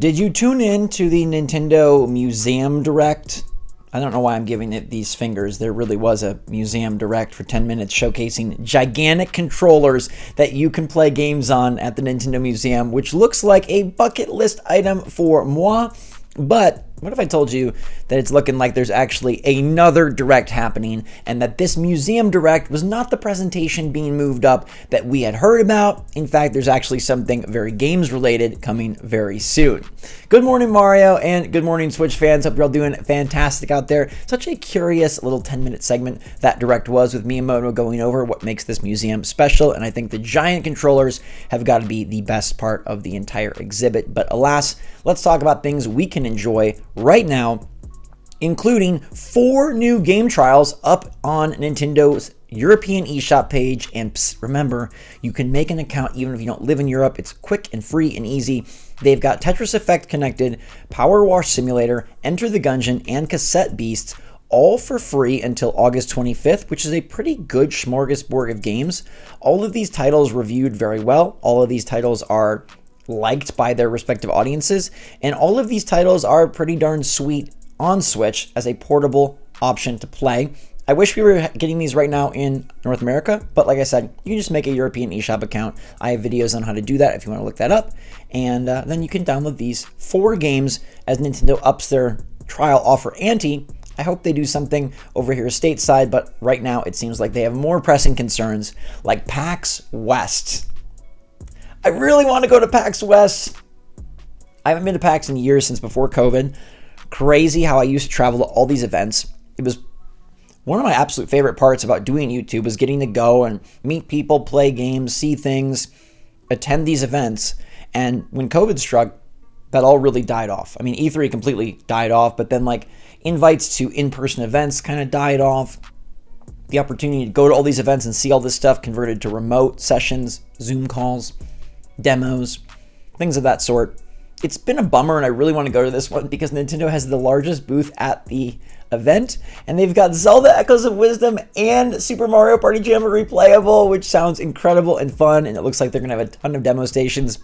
Did you tune in to the Nintendo Museum Direct? I don't know why I'm giving it these fingers. There really was a Museum Direct for 10 minutes showcasing gigantic controllers that you can play games on at the Nintendo Museum, which looks like a bucket list item for moi. But what if I told you that it's looking like there's actually another Direct happening, and that this Museum Direct was not the presentation being moved up that we had heard about? In fact, there's actually something very games related coming very soon. Good morning, Mario, and good morning, Switch fans. Hope you're all doing fantastic out there. Such a curious little 10-minute segment that Direct was, with Miyamoto going over what makes this museum special, and I think the giant controllers have got to be the best part of the entire exhibit. But alas, let's talk about things we can enjoy right now, including 4 new game trials up on Nintendo's European eShop page. And remember, you can make an account even if you don't live in Europe. It's quick and free and easy. They've got Tetris Effect Connected, Power Wash Simulator, Enter the Gungeon, and Cassette Beasts, all for free until August 25th, which is a pretty good smorgasbord of games. All of these titles reviewed very well. All of these titles are liked by their respective audiences, and all of these titles are pretty darn sweet on Switch as a portable option to play. I wish we were getting these right now in North America, but like I said, you can just make a European eShop account. I have videos on how to do that if you want to look that up, and then you can download these 4 games as Nintendo ups their trial offer ante. I hope they do something over here stateside, but right now it seems like they have more pressing concerns, like PAX West. I really want to go to PAX West. I haven't been to PAX in years, since before COVID. Crazy how I used to travel to all these events. It was one of my absolute favorite parts about doing YouTube, was getting to go and meet people, play games, see things, attend these events. And when COVID struck, that all really died off. I mean, E3 completely died off, but then like invites to in-person events kind of died off. The opportunity to go to all these events and see all this stuff converted to remote sessions, Zoom calls, demos, things of that sort. It's been a bummer, and I really want to go to this one because Nintendo has the largest booth at the event, and they've got Zelda Echoes of Wisdom and Super Mario Party Jamboree playable, which sounds incredible and fun, and it looks like they're going to have a ton of demo stations.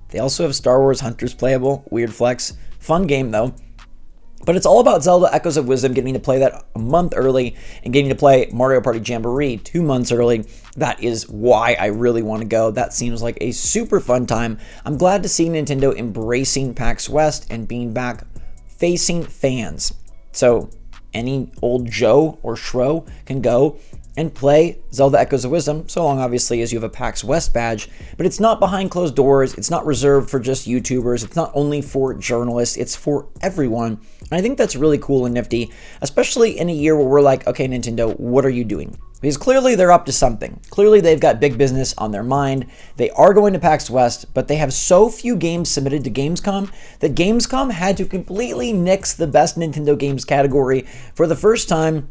They also have Star Wars Hunters playable. Weird flex. Fun game, though. But it's all about Zelda Echoes of Wisdom, getting to play that a month early, and getting to play Mario Party Jamboree 2 months early. That is why I really want to go. That seems like a super fun time. I'm glad to see Nintendo embracing PAX West and being back facing fans. So any old Joe or Shro can go and play Zelda Echoes of Wisdom, so long obviously as you have a PAX West badge. But it's not behind closed doors, it's not reserved for just YouTubers, it's not only for journalists, it's for everyone. And I think that's really cool and nifty, especially in a year where we're like, okay, Nintendo, what are you doing? Because clearly they're up to something. Clearly they've got big business on their mind. They are going to PAX West, but they have so few games submitted to Gamescom that Gamescom had to completely nix the Best Nintendo Games category for the first time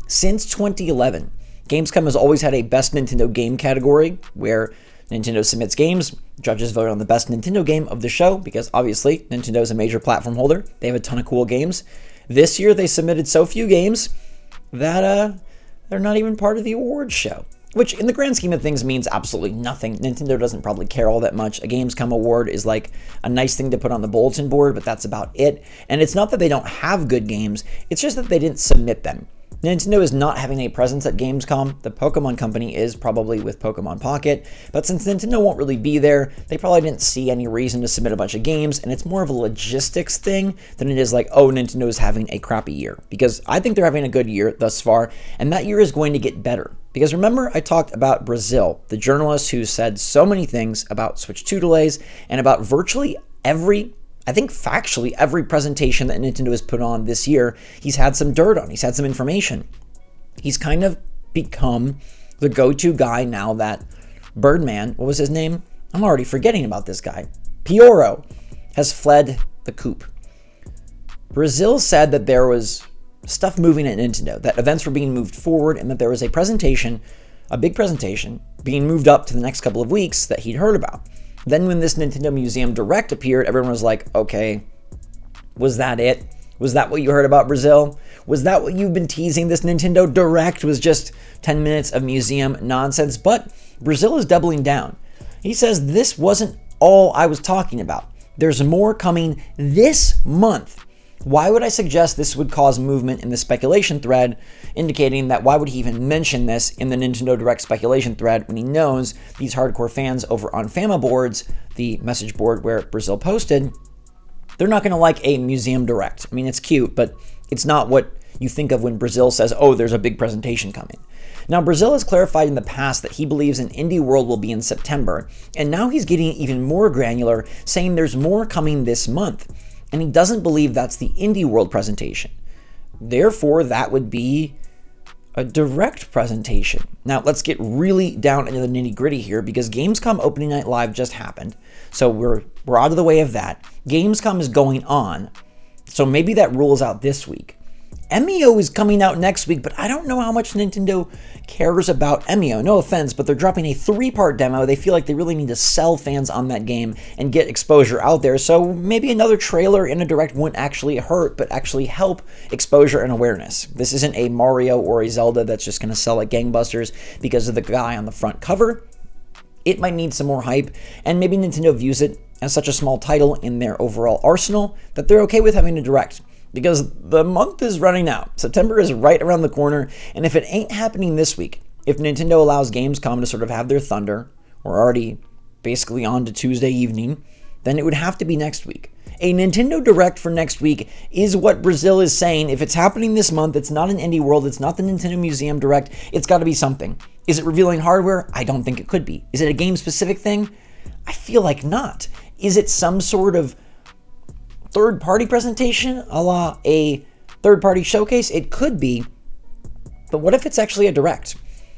since 2011. Gamescom has always had a Best Nintendo Game category where Nintendo submits games, judges vote on the best Nintendo game of the show, because obviously Nintendo is a major platform holder. They have a ton of cool games. This year they submitted so few games that they're not even part of the awards show, which in the grand scheme of things means absolutely nothing. Nintendo doesn't probably care all that much. A Gamescom award is like a nice thing to put on the bulletin board, but that's about it. And it's not that they don't have good games, it's just that they didn't submit them. Nintendo is not having a presence at Gamescom. The Pokemon Company is, probably with Pokemon Pocket, but since Nintendo won't really be there, they probably didn't see any reason to submit a bunch of games, and it's more of a logistics thing than it is like, oh, Nintendo is having a crappy year. Because I think they're having a good year thus far, and that year is going to get better. Because remember, I talked about Brazil, the journalist who said so many things about Switch 2 delays, and about virtually every, I think factually every presentation that Nintendo has put on this year, he's had some dirt on, he's had some information. He's kind of become the go-to guy now that Birdman, what was his name? I'm already forgetting about this guy. Pioro has fled the coop. Brazil said that there was stuff moving at Nintendo, that events were being moved forward, and that there was a presentation, a big presentation, being moved up to the next couple of weeks that he'd heard about. Then when this Nintendo Museum Direct appeared, everyone was like, okay, was that it? Was that what you heard about Brazil? Was that what you've been teasing? This Nintendo Direct was just 10 minutes of museum nonsense? But Brazil is doubling down. He says this wasn't all I was talking about. There's more coming this month. Why would I suggest this would cause movement in the speculation thread, indicating that why would he even mention this in the Nintendo Direct speculation thread when he knows these hardcore fans over on Fama boards, the message board where Brazil posted, they're not going to like a museum direct. I mean, it's cute, but it's not what you think of when Brazil says, oh, there's a big presentation coming. Now, Brazil has clarified in the past that he believes an Indie World will be in September, and now he's getting even more granular, saying there's more coming this month. And he doesn't believe that's the Indie World presentation. Therefore, that would be a direct presentation. Now, let's get really down into the nitty-gritty here, because Gamescom Opening Night Live just happened. So we're out of the way of that. Gamescom is going on. So maybe that rules out this week. MEO is coming out next week, but I don't know how much Nintendo cares about MEO. No offense, but they're dropping a 3-part demo. They feel like they really need to sell fans on that game and get exposure out there. So maybe another trailer in a direct wouldn't actually hurt, but actually help exposure and awareness. This isn't a Mario or a Zelda that's just going to sell like gangbusters because of the guy on the front cover. It might need some more hype, and maybe Nintendo views it as such a small title in their overall arsenal that they're okay with having a direct. Because the month is running out. September is right around the corner, and if it ain't happening this week, if Nintendo allows Gamescom to sort of have their thunder, we're already basically on to Tuesday evening, then it would have to be next week. A Nintendo Direct for next week is what Brazil is saying. If it's happening this month, it's not an Indie World, it's not the Nintendo Museum Direct, it's got to be something. Is it revealing hardware? I don't think it could be. Is it a game-specific thing? I feel like not. Is it some sort of third-party presentation, a la a third-party showcase? It could be, but what if it's actually a direct?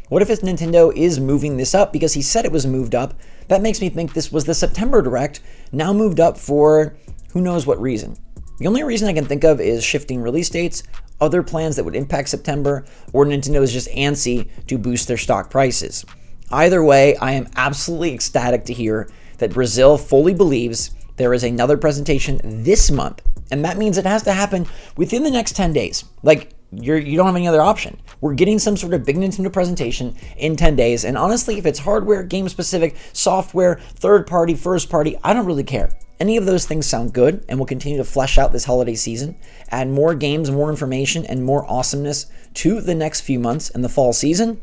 What if it's Nintendo is moving this up because he said it was moved up? That makes me think this was the September direct, now moved up for who knows what reason. The only reason I can think of is shifting release dates, other plans that would impact September, or Nintendo is just antsy to boost their stock prices. Either way, I am absolutely ecstatic to hear that Brazil fully believes there is another presentation this month, and that means it has to happen within the next 10 days. Like, you don't have any other option. We're getting some sort of big Nintendo presentation in 10 days, and honestly, if it's hardware, game-specific, software, third-party, first-party, I don't really care. Any of those things sound good, and we'll continue to flesh out this holiday season, add more games, more information, and more awesomeness to the next few months and the fall season.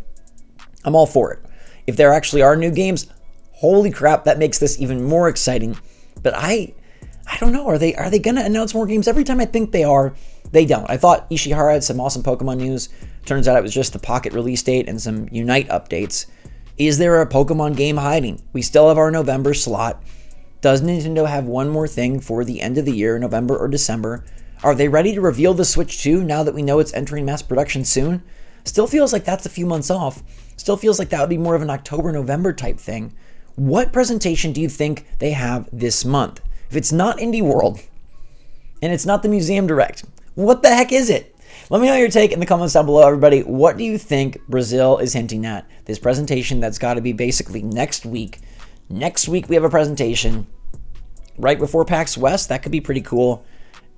I'm all for it. If there actually are new games, holy crap, that makes this even more exciting. But I don't know. Are they going to announce more games? Every time I think they are, they don't. I thought Ishihara had some awesome Pokemon news. Turns out it was just the Pocket release date and some Unite updates. Is there a Pokemon game hiding? We still have our November slot. Does Nintendo have one more thing for the end of the year, November or December? Are they ready to reveal the Switch 2 now that we know it's entering mass production soon? Still feels like that's a few months off. Still feels like that would be more of an October, November type thing. What presentation do you think they have this month? If it's not Indie World, and it's not the Museum Direct, what the heck is it? Let me know your take in the comments down below, everybody. What do you think Brazil is hinting at? This presentation that's got to be basically next week. Next week we have a presentation right before PAX West. That could be pretty cool.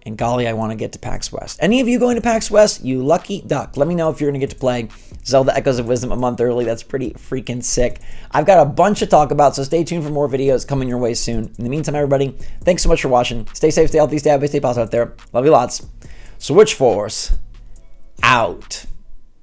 And golly, I want to get to PAX West. Any of you going to PAX West, you lucky duck. Let me know if you're going to get to play Zelda Echoes of Wisdom a month early. That's pretty freaking sick. I've got a bunch to talk about, so stay tuned for more videos coming your way soon. In the meantime, everybody, thanks so much for watching. Stay safe, stay healthy, stay happy, stay positive out there. Love you lots. SwitchForce out.